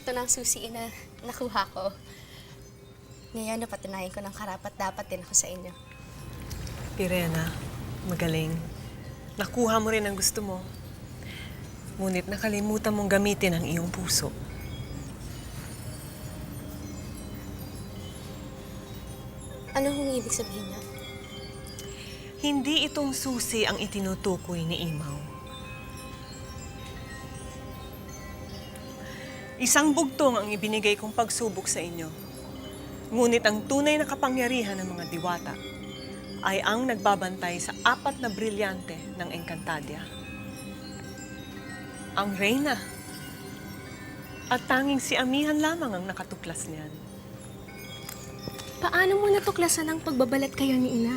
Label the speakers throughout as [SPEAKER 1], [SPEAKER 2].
[SPEAKER 1] ito na ang susi na nakuha ko. Ngayon, napatunayan ko ng karapat-dapat din ako sa inyo.
[SPEAKER 2] Pirena, magaling. Nakuha mo rin ang gusto mo. Ngunit nakalimutan mong gamitin ang iyong puso.
[SPEAKER 1] Ano hong ibig sabihin niya?
[SPEAKER 2] Hindi itong susi ang itinutukoy ni Imaw. Isang bugtong ang ibinigay kong pagsubok sa inyo. Ngunit ang tunay na kapangyarihan ng mga diwata ay ang nagbabantay sa 4 na brilyante ng Encantadia. Ang Reyna. At tanging si Amihan lamang ang nakatuklas niyan.
[SPEAKER 1] Paano mo natuklasan ang pagbabalat kayo ni Ina?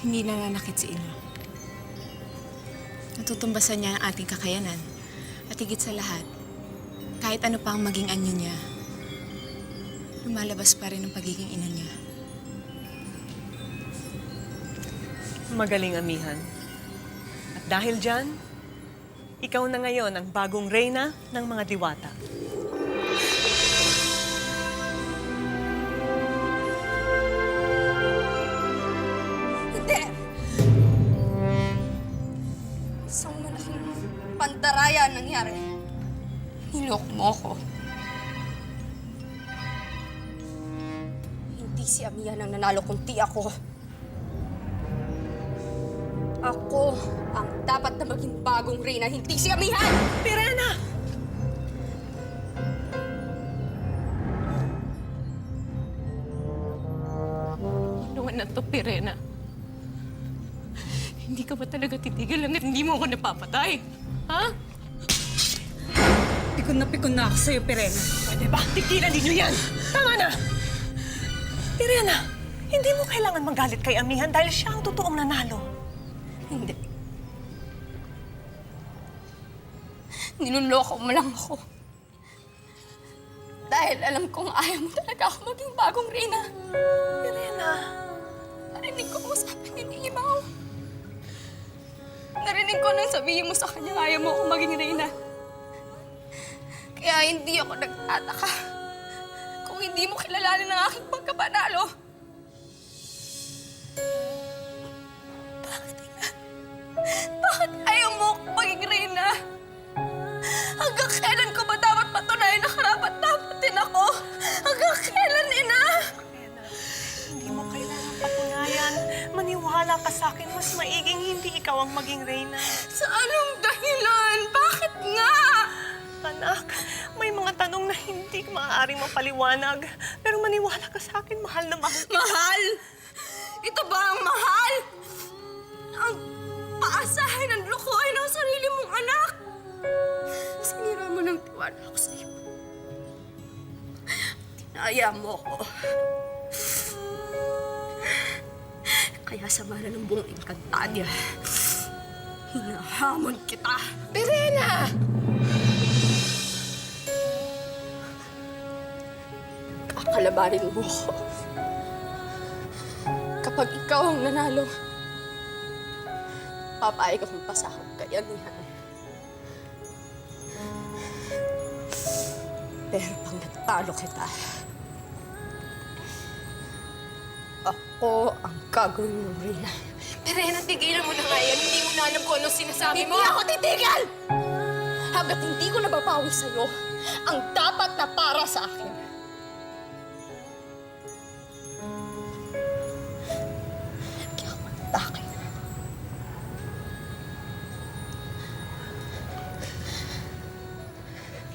[SPEAKER 3] Hindi nananakit si Ina. Natutumbasan niya ang ating kakayanan. At higit sa lahat, kahit ano pa ang maging anyo niya, lumalabas pa rin ang pagiging ina niya.
[SPEAKER 2] Magaling, Amihan. At dahil dyan, ikaw na ngayon ang bagong Reyna ng mga diwata.
[SPEAKER 1] Hindi! Isang malaking pandaraya ang nangyari. Niloko mo ako. Hindi si Amihan ang nanalo kundi ako. Ako ang dapat na maging bagong Reyna, hindi si Amihan!
[SPEAKER 2] Pirena!
[SPEAKER 3] Ano na to, Pirena? Hindi ka ba talaga titigil hanggat hindi mo ako napapatay? Ha?
[SPEAKER 4] Pikon na ako sa'yo, Pirena.
[SPEAKER 2] Pwede ba? Tigilan ninyo yan! Tama na! Pirena, hindi mo kailangan magalit kay Amihan dahil siya ang totoong nanalo.
[SPEAKER 1] Hindi. Niloloko mo lang ako. Dahil alam kong ayaw mo talaga ako maging bagong Reyna.
[SPEAKER 2] Pirena,
[SPEAKER 1] Narinig ko mo sabi ni Imaw. Narinig ko nang sabihin mo sa kanya ayaw mo akong maging Reyna. Kaya hindi ako nagtataka kung hindi mo kilalanin ang aking pagkapanalo. Bakit, Ina? Bakit ayaw mo akong maging Reyna? Hanggang kailan ko ba dapat patunayan na karapat-dapat din ako? Hanggang kailan, Ina?
[SPEAKER 2] Pirena, hindi mo kailangan patunayan. Maniwala ka sa akin, mas maiging hindi ikaw ang maging Reyna.
[SPEAKER 1] Sa anong dahilan? Bakit nga?
[SPEAKER 2] Anak, may mga tanong na hindi maaaring mapaliwanag. Pero maniwala ka sa akin, mahal na mahal kita.
[SPEAKER 1] Mahal? Ito ba ang mahal? Ang paasahan ng lukuhan ng sarili mong anak? Sinira mo ng tiwala ko sa iyo. Tinaya mo ko. Kaya sa mana ng buong Encantadia, hinahamon kita.
[SPEAKER 3] Pirena!
[SPEAKER 1] Kakalabanin mo ko. Kapag ikaw ang nanalo, papayag akong pasakot kay Amihan. Pero pag nagtalo kita, ako ang gagawin mong Reyna.
[SPEAKER 3] Pirena, tigilan mo na nga yan. Hindi mo na alam kung ano sinasabi mo.
[SPEAKER 1] Hindi ako titigil! Hanggat hindi ko nababawi sa'yo ang dapat na para sa akin. Kaya ako mag-atake.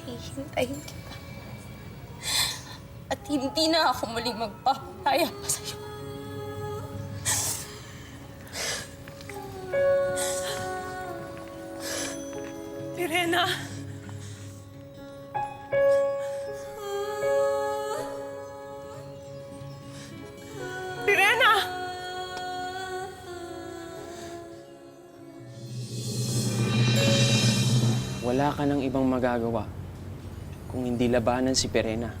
[SPEAKER 1] Hihintayin kita. At hindi na ako muling magpapalaya pa sa'yo.
[SPEAKER 2] Pirena! Pirena!
[SPEAKER 5] Wala ka ng ibang magagawa kung hindi labanan si Pirena.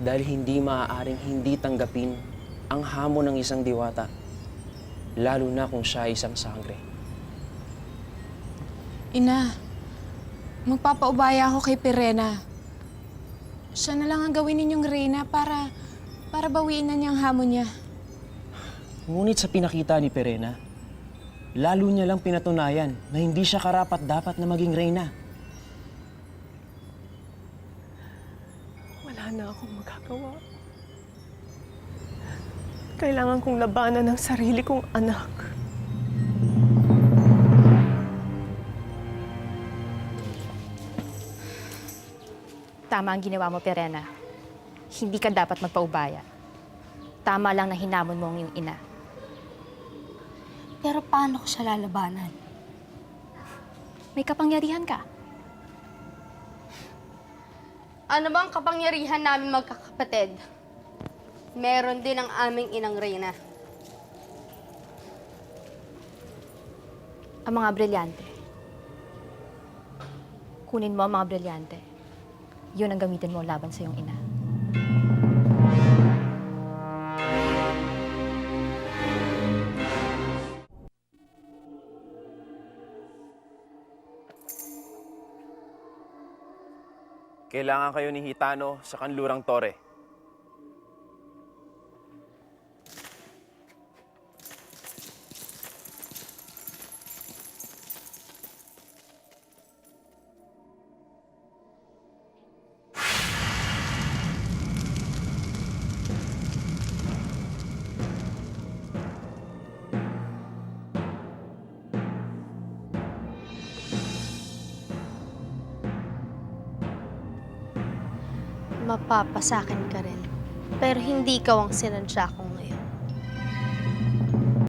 [SPEAKER 5] Dahil hindi maaaring hindi tanggapin ang hamon ng isang diwata, lalo na kung siya ay isang sangre.
[SPEAKER 3] Ina, Magpapaubaya ako kay Pirena. Siya na lang ang gawin ninyong reyna para bawiin na niyang hamon niya.
[SPEAKER 5] Ngunit sa pinakita ni Pirena, lalo niya lang pinatunayan na hindi siya karapat-dapat na maging reyna.
[SPEAKER 2] Wala na akong magagawa. Kailangan kong labanan ang sarili kong anak.
[SPEAKER 6] Tama ang ginawa mo, Pirena. Hindi ka dapat magpaubaya. Tama lang na hinamon mo ang iyong ina.
[SPEAKER 1] Pero paano ko siya lalabanan?
[SPEAKER 6] May kapangyarihan ka.
[SPEAKER 7] Ano bang kapangyarihan namin magkakapatid? Meron din ang aming inang reyna.
[SPEAKER 6] Ang mga brilyante. Kunin mo ang mga brilyante. Yun ang gamitin mo laban sa iyong ina.
[SPEAKER 5] Kailangan kayo ni Hitano sa Kanlurang Tore.
[SPEAKER 7] Mapapasakin ka rin. Pero hindi ikaw ang sinadya kong